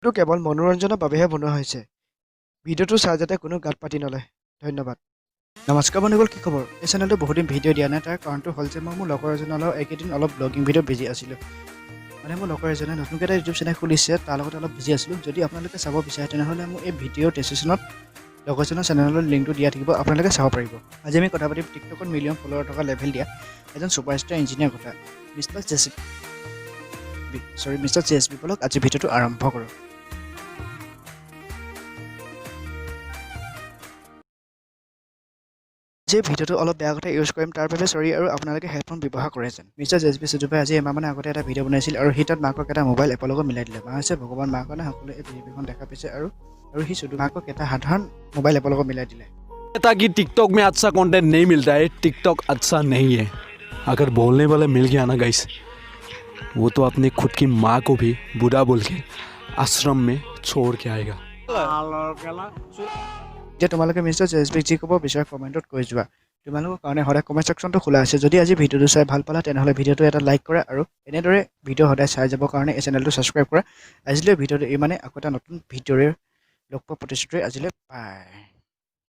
টো কেৱল মনোৰঞ্জনৰ বাবেহে বনোৱা হৈছে। ভিডিঅ'টো চাই যাতে কোনো গাত পাতি নলয়। ধন্যবাদ। নমস্কাৰ বন্ধুসকল, কি খবৰ? এই চেনেলটো বহুদিন ভিডিঅ' দিয়া নাই। তাৰ কাৰণটো হ'ল যে মই মোৰ লগৰ এজনৰ লগত এইকেইদিন অলপ ব্লগিং ভিডিঅ' বিজি আছিলোঁ। মানে মোৰ লগৰ এজনে নতুনকৈ এটা ইউটিউব চেনেল খুলিছে, তাৰ লগত অলপ বিজি আছিলোঁ। যদি আপোনালোকে চাব বিচাৰে তেনেহ'লে মোৰ এই ভিডিঅ' ডেছক্ৰিপশ্যনত লগৰজনৰ চেনেলৰ লিংকটো দিয়া থাকিব, আপোনালোকে চাব পাৰিব। আজি আমি কথা পাতিম টিকটকত মিলিয়ন ফলোৱাৰ থকা লেভেল দিয়া এজন ছুপাৰষ্টাৰ ইঞ্জিনিয়াৰ কথা, মিষ্টাৰ জেএছবি। বলক আজি ভিডিঅ'টো আৰম্ভ কৰোঁ। যে ভিডিঅ'টো অলপ বেয়া কথা ইউজ কৰিম, তাৰ বাবে চৰি, আৰু আপোনালোকে হেডফোন ব্যৱহাৰ কৰে যেন। মিষ্টাৰ জেএছবি সুদুপে আজি এমাহমান আগতে এটা ভিডিঅ' বনাইছিল আৰু সি তাত মাকক এটা মোবাইল এপৰ লগত মিলাই দিলে। মা হৈছে ভগৱান, মাৰ কাৰণে সকলোৱে এই পৃথিৱীখন দেখা পাইছে আৰু সি সুদু মাকক এটা সাধাৰণ মোবাইল এপৰ লগত মিলাই দিলে। ताकि टिकटॉक में अच्छा कंटेंट नहीं मिलता है, टिकटॉक अच्छा नहीं है। अगर बोलने वाला मिल गया ना गाइस, वो तो अपनी खुद की माँ को भी बुरा बोल के आश्रम में छोड़ के आएगा। যে তোমালোকে মিষ্টাৰ জেএছবিক যি ক'ব বিচাৰা কমেণ্টত কৈ যোৱা। তোমালোকৰ কাৰণে সদায় কমেণ্ট ছেকশ্যনটো খোলা আছে। যদি আজি ভিডিঅ'টো চাই ভাল পালা তেনেহ'লে ভিডিঅ'টো এটা লাইক কৰা আৰু এনেদৰে ভিডিঅ' সদায় চাই যাবৰ কাৰণে এই চেনেলটো ছাবস্ক্ৰাইব কৰা। আজিলৈ ভিডিঅ'টো ইমানে, আকৌ এটা নতুন ভিডিঅ'ৰে লগ পোৱা প্ৰতিশ্ৰুতি আজিলৈ বাই।